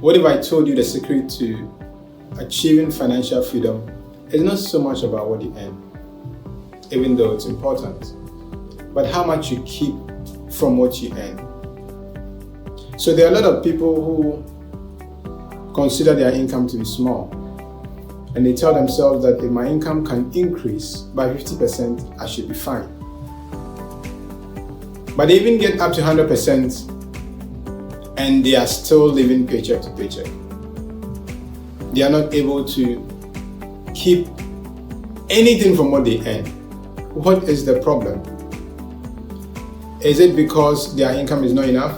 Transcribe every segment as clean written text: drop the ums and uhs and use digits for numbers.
What if I told you the secret to achieving financial freedom is not so much about what you earn, even though it's important, but how much you keep from what you earn. So there are a lot of people who consider their income to be small, and they tell themselves that if my income can increase by 50%, I should be fine. But they even get up to 100% and they are still living paycheck to paycheck. They are not able to keep anything from what they earn. What is the problem? Is it because their income is not enough?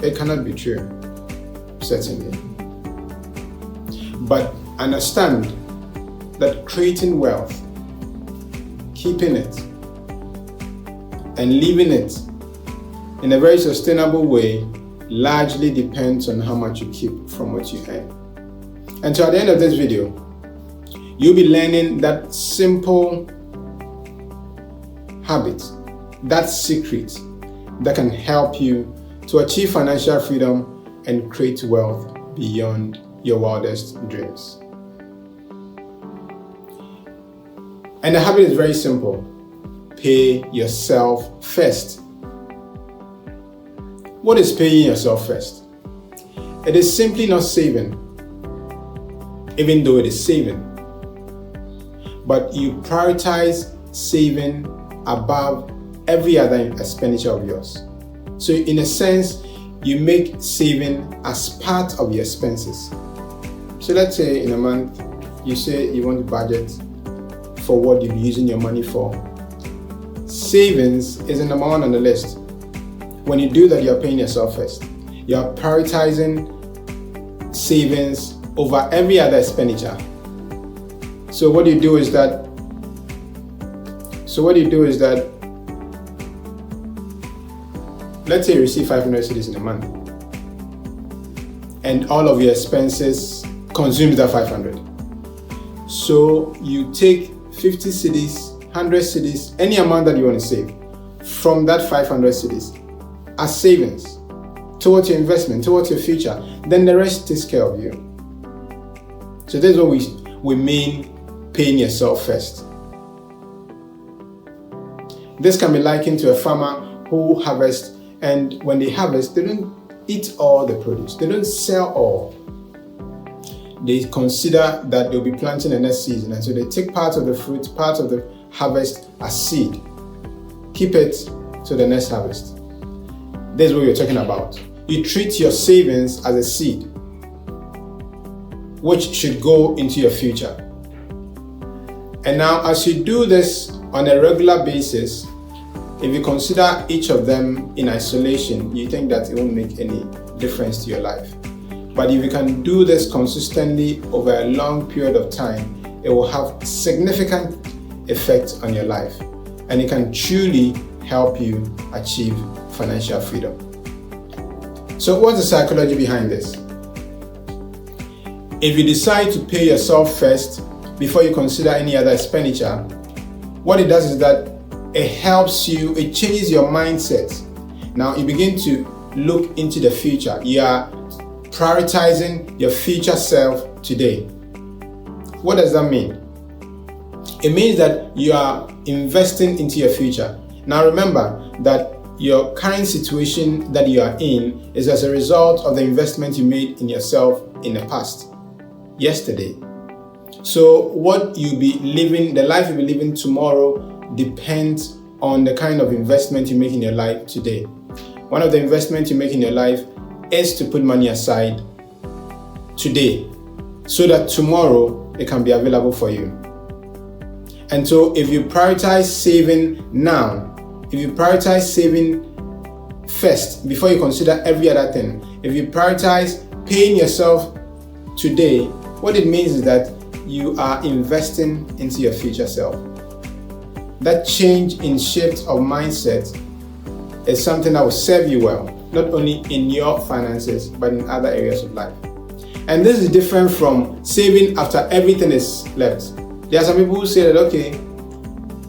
It cannot be true, certainly. But understand that creating wealth, keeping it, and leaving it in a very sustainable way largely depends on how much you keep from what you earn. And so at the end of this video, you'll be learning that simple habit, that secret that can help you to achieve financial freedom and create wealth beyond your wildest dreams. And the habit is very simple. Pay yourself first. What is paying yourself first? It is simply not saving, even though it is saving. But you prioritize saving above every other expenditure of yours. So in a sense, you make saving as part of your expenses. So let's say in a month, you say you want to budget for what you'll be using your money for. Savings is the number one on the list. When you do that, you're paying yourself first. You're prioritizing savings over every other expenditure. So what you do is that let's say you receive 500 cedis in a month and all of your expenses consumes that 500. So you take 50 cedis, 100 cedis, any amount that you want to save from that 500 cedis as savings towards your investment, towards your future. Then the rest takes care of you. So this is what we mean paying yourself first. This can be likened to a farmer who harvests, and when they harvest, they don't eat all the produce. They don't sell all. They consider that they'll be planting the next season, and so they take part of the fruit, part of the harvest as seed. Keep it to the next harvest. This is what we're talking about. You treat your savings as a seed, which should go into your future. And now, as you do this on a regular basis, if you consider each of them in isolation, you think that it won't make any difference to your life. But if you can do this consistently over a long period of time, it will have significant effect on your life, and it can truly help you achieve financial freedom. So what's the psychology behind this? If you decide to pay yourself first before you consider any other expenditure, what it does is that it helps you, it changes your mindset. Now you begin to look into the future. You are prioritizing your future self today. What does that mean? It means that you are investing into your future. Now remember that your current situation that you are in is as a result of the investment you made in yourself in the past, yesterday. So what you'll be living, the life you'll be living tomorrow depends on the kind of investment you make in your life today. One of the investments you make in your life is to put money aside today so that tomorrow it can be available for you. And so if you prioritize saving now, if you prioritize saving first before you consider every other thing, if you prioritize paying yourself today, what it means is that you are investing into your future self. That change in shift of mindset is something that will serve you well, not only in your finances, but in other areas of life. And this is different from saving after everything is left. There are some people who say that, okay,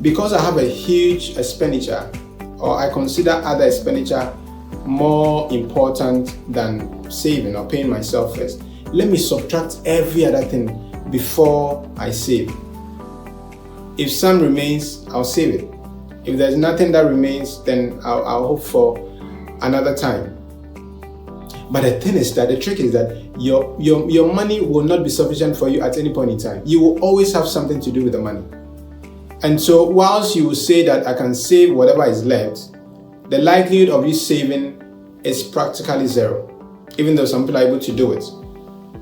because I have a huge expenditure, or I consider other expenditure more important than saving or paying myself first, let me subtract every other thing before I save. If some remains, I'll save it. If there's nothing that remains, then I'll hope for another time. But the trick is that your money will not be sufficient for you at any point in time. You will always have something to do with the money. And so whilst you will say that I can save whatever is left, the likelihood of you saving is practically zero, even though some people are able to do it.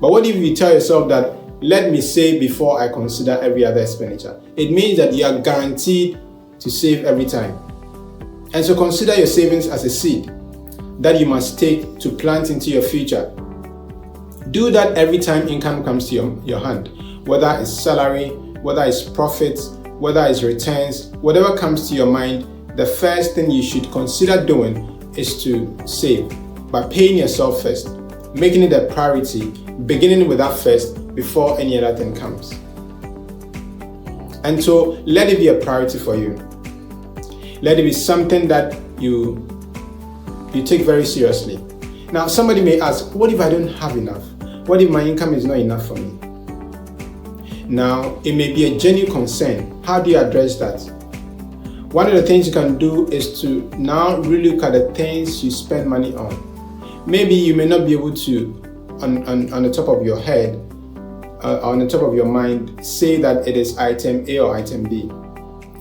But what if you tell yourself that, let me save before I consider every other expenditure? It means that you are guaranteed to save every time. And so consider your savings as a seed that you must take to plant into your future. Do that every time income comes to your hand, whether it's salary, whether it's profits, whether it's returns, whatever comes to your mind, the first thing you should consider doing is to save by paying yourself first, making it a priority, beginning with that first before any other thing comes. And so let it be a priority for you. Let it be something that you take very seriously. Now, somebody may ask, what if I don't have enough? What if my income is not enough for me? Now, it may be a genuine concern. How do you address that? One of the things you can do is to now really look at the things you spend money on. Maybe you may not be able to, on the top of your head, on the top of your mind, say that it is item A or item B.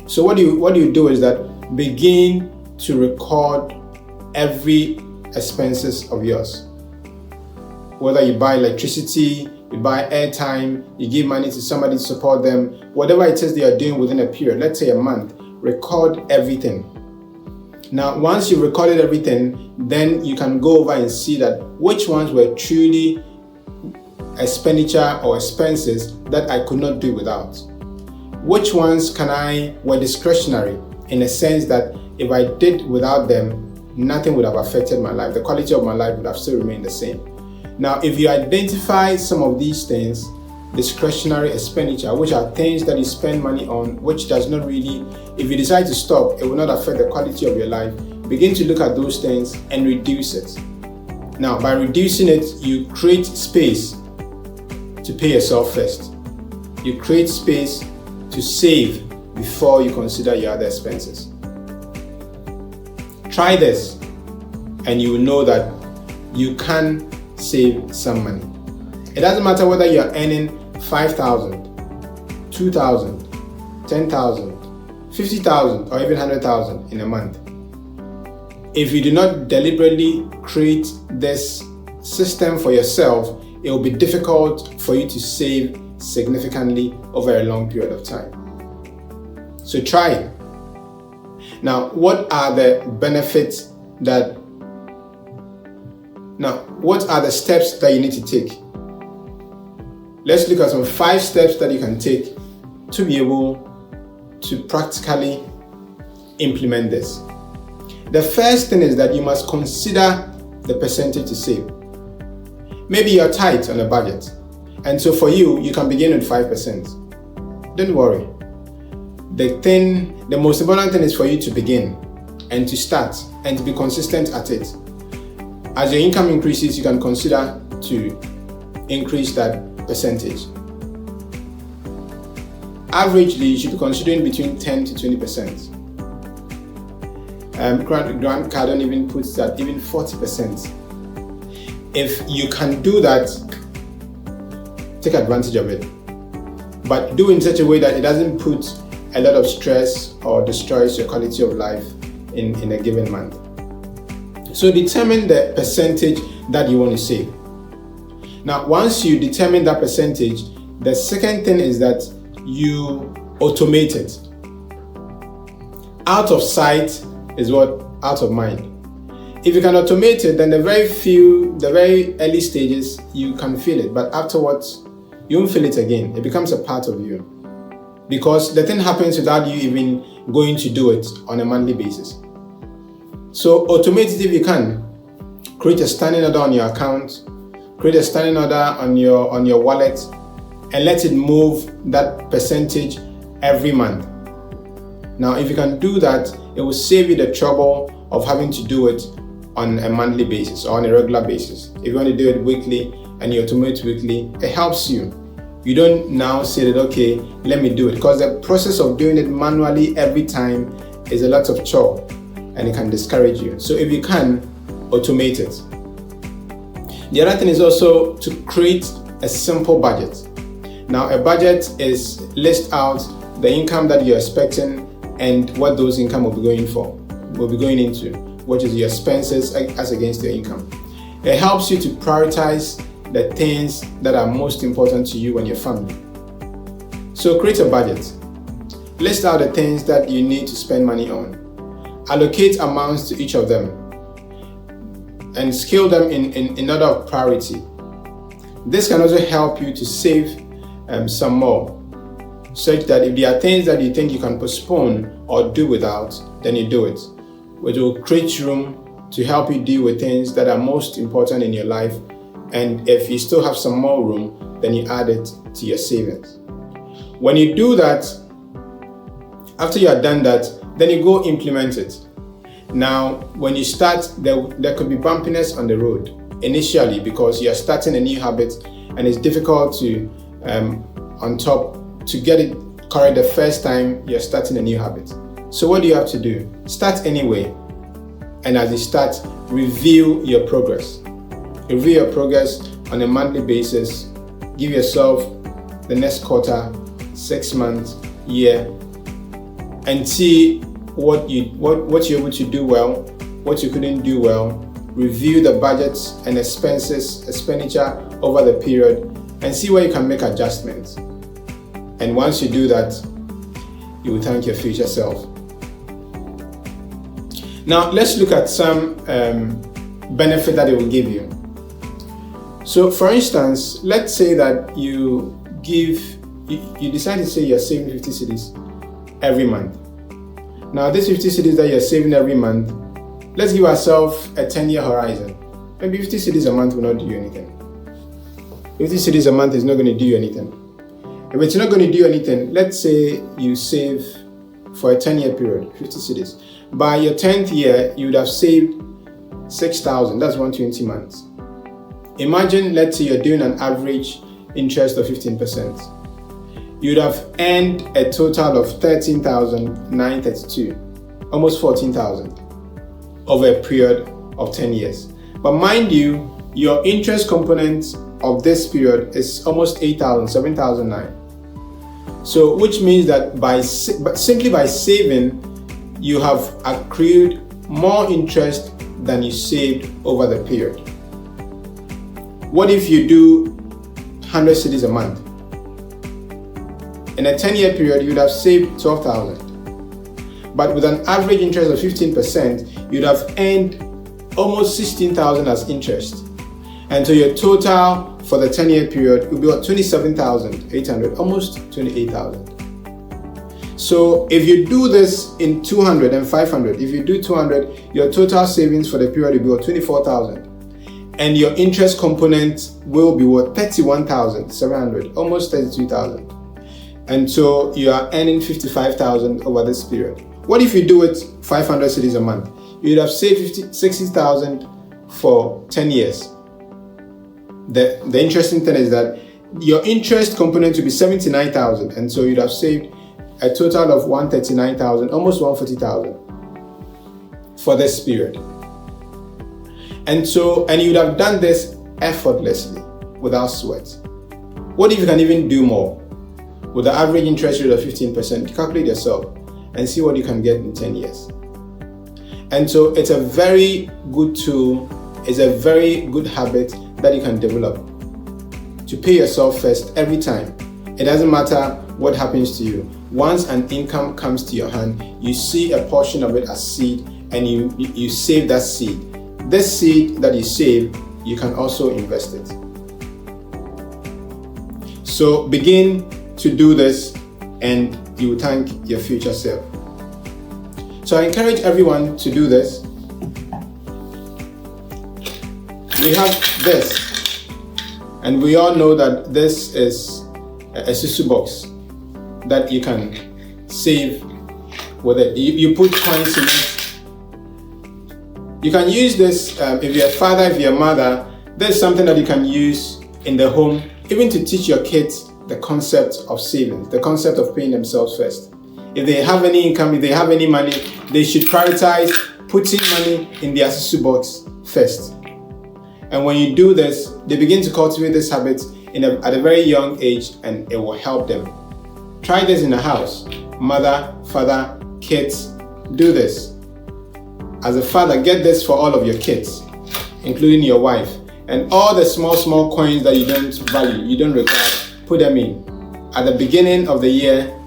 So what you do is that begin to record every expenses of yours. Whether you buy electricity, you buy airtime, you give money to somebody to support them, whatever it is they are doing within a period, let's say a month, record everything. Now, once you've recorded everything, then you can go over and see that which ones were truly expenditure or expenses that I could not do without. Which ones were discretionary in a sense that if I did without them, nothing would have affected my life. The quality of my life would have still remained the same. Now, if you identify some of these things, discretionary expenditure, which are things that you spend money on, which does not really, if you decide to stop, it will not affect the quality of your life, begin to look at those things and reduce it. Now, by reducing it, you create space to pay yourself first. You create space to save before you consider your other expenses. Try this and you will know that you can save some money. It doesn't matter whether you're earning 5,000, 2,000, 10,000, 50,000 or even 100,000 in a month. If you do not deliberately create this system for yourself, it will be difficult for you to save significantly over a long period of time. So try it. Now, what are the benefits what are the steps that you need to take? Let's look at some 5 steps that you can take to be able to practically implement this. The first thing is that you must consider the percentage to save. Maybe you're tight on a budget, and so for you can begin with 5%. Don't worry. The most important thing is for you to begin and to start and to be consistent at it. As your income increases, you can consider to increase that percentage. Averagely, you should be considering between 10 to 20%. Grant Cardone even puts that even 40%. If you can do that, take advantage of it. But do it in such a way that it doesn't put a lot of stress or destroys your quality of life in a given month. So determine the percentage that you want to save. Now, once you determine that percentage, the second thing is that you automate it. Out of sight is what out of mind. If you can automate it, then the very early stages, you can feel it, but afterwards, you won't feel it again. It becomes a part of you because the thing happens without you even going to do it on a monthly basis. So automate it if you can. Create a standing order on your account, create a standing order on your wallet, and let it move that percentage every month. Now, if you can do that, it will save you the trouble of having to do it on a monthly basis or on a regular basis. If you want to do it weekly and you automate weekly, it helps you. You don't now say that, okay, let me do it, because the process of doing it manually every time is a lot of chore and it can discourage you. So if you can, automate it. The other thing is also to create a simple budget. Now, a budget is list out the income that you're expecting and what those income will be going into, which is your expenses as against your income. It helps you to prioritize the things that are most important to you and your family. So create a budget. List out the things that you need to spend money on. Allocate amounts to each of them and scale them in order of priority. This can also help you to save some more, such that if there are things that you think you can postpone or do without, then you do it, which will create room to help you deal with things that are most important in your life. And if you still have some more room, then you add it to your savings. When you do that, after you are done that, then you go implement it. Now, when you start, there could be bumpiness on the road initially because you are starting a new habit and it's difficult to get it correct the first time you're starting a new habit. So what do you have to do? Start anyway. And as you start, review your progress. Review your progress on a monthly basis. Give yourself the next quarter, 6 months, year, and see what you're able to do well, what you couldn't do well. Review the budgets and expenditure over the period and see where you can make adjustments. And once you do that, you will thank your future self. Now, let's look at some benefit that it will give you. So, for instance, let's say that you decide to say you're saving 50 cedis every month. Now, these 50 cedis that you're saving every month, let's give ourselves a 10-year horizon. Maybe 50 cedis a month will not do you anything. 50 cedis a month is not going to do you anything. If it's not going to do you anything, let's say you save for a 10-year period, 50 cedis. By your 10th year, you would have saved 6,000. That's 120 months. Imagine, let's say you're doing an average interest of 15%. You'd have earned a total of 13,932, almost 14,000 over a period of 10 years. But mind you, your interest component of this period is almost 8,000, 7,009. So, which means that simply by saving, you have accrued more interest than you saved over the period. What if you do 100 cedis a month? In a 10-year period, you would have saved 12,000. But with an average interest of 15%, you'd have earned almost 16,000 as interest. And so your total for the 10-year period will be about 27,800, almost 28,000. So if you do this in 200 and 500, if you do 200, your total savings for the period will be about 24,000. And your interest component will be what? 31,700, almost 32,000. And so you are earning 55,000 over this period. What if you do it 500 cedis a month? You'd have saved 60,000 for 10 years. The interesting thing is that your interest component will be 79,000, and so you'd have saved a total of 139,000, almost 140,000 for this period. And you'd have done this effortlessly, without sweat. What if you can even do more? With the average interest rate of 15%, calculate yourself and see what you can get in 10 years. And so it's a very good tool, it's a very good habit that you can develop to pay yourself first every time. It doesn't matter what happens to you. Once an income comes to your hand, you see a portion of it as seed and you save that seed. This seed that you save, you can also invest it. So begin to do this and you will thank your future self. So I encourage everyone to do this. We have this, and we all know that this is a susu box that you can save with it. You put coins in it You can use this if you're a father, if you're a mother. There's something that you can use in the home, even to teach your kids the concept of savings, the concept of paying themselves first. If they have any income, if they have any money, they should prioritize putting money in the Asusu box first. And when you do this, they begin to cultivate this habit at a very young age, and it will help them. Try this in the house. Mother, father, kids, do this. As a father, get this for all of your kids, including your wife. And all the small coins that you don't value, you don't require, put them in. At the beginning of the year,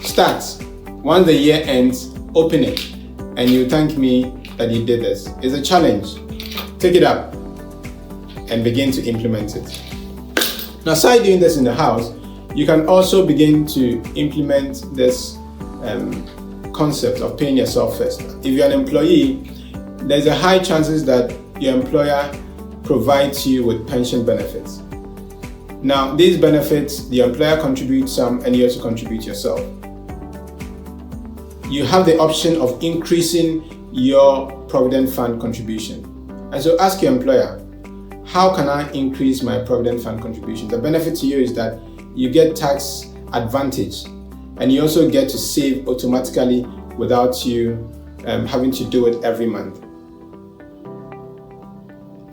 start. Once the year ends, open it. And you thank me that you did this. It's a challenge. Take it up and begin to implement it. Now, aside doing this in the house, you can also begin to implement this concept of paying yourself first. If you're an employee, there's a high chances that your employer provides you with pension benefits. Now, these benefits, the employer contributes some and you also contribute yourself. You have the option of increasing your Provident Fund contribution. And so ask your employer, how can I increase my Provident Fund contribution? The benefit to you is that you get tax advantage and you also get to save automatically without you having to do it every month.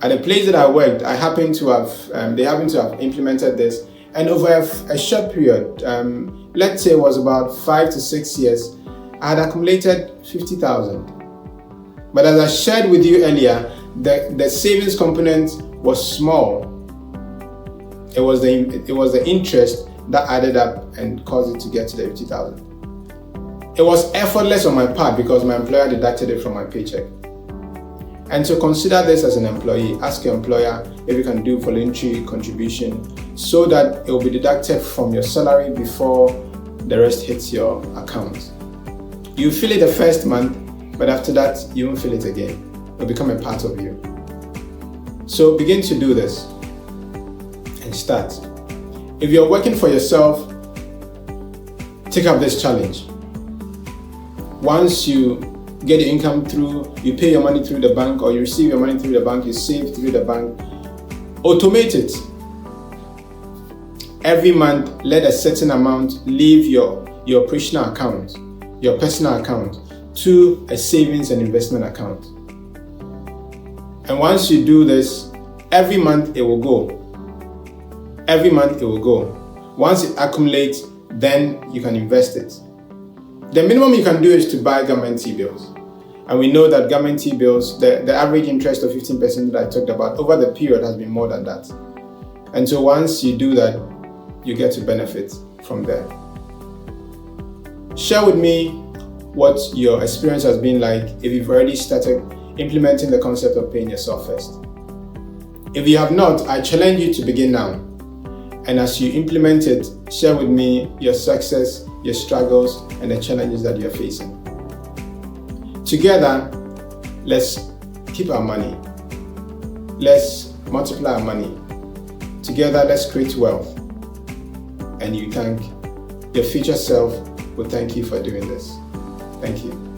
At the place that I worked, they happen to have implemented this, and over a short period, let's say it was about 5 to 6 years, I had accumulated 50,000. But as I shared with you earlier, the savings component was small. It was the interest that added up and caused it to get to the 50,000. It was effortless on my part because my employer deducted it from my paycheck. And so consider this as an employee. Ask your employer if you can do voluntary contribution so that it will be deducted from your salary before the rest hits your account. You feel it the first month, but after that, you won't feel it again. It will become a part of you. So begin to do this and start. If you're working for yourself, take up this challenge. Once you get your income through, you pay your money through the bank, or you receive your money through the bank, you save through the bank, automate it. Every month, let a certain amount leave your operational account, your personal account, to a savings and investment account. And once you do this, every month it will go. Every month it will go. Once it accumulates, then you can invest it. The minimum you can do is to buy government T-bills. And we know that government T-bills, the average interest of 15% that I talked about over the period has been more than that. And so once you do that, you get to benefit from there. Share with me what your experience has been like if you've already started implementing the concept of paying yourself first. If you have not, I challenge you to begin now. And as you implement it, share with me your success, your struggles, and the challenges that you're facing. Together, let's keep our money. Let's multiply our money. Together, let's create wealth. And your future self will thank you for doing this. Thank you.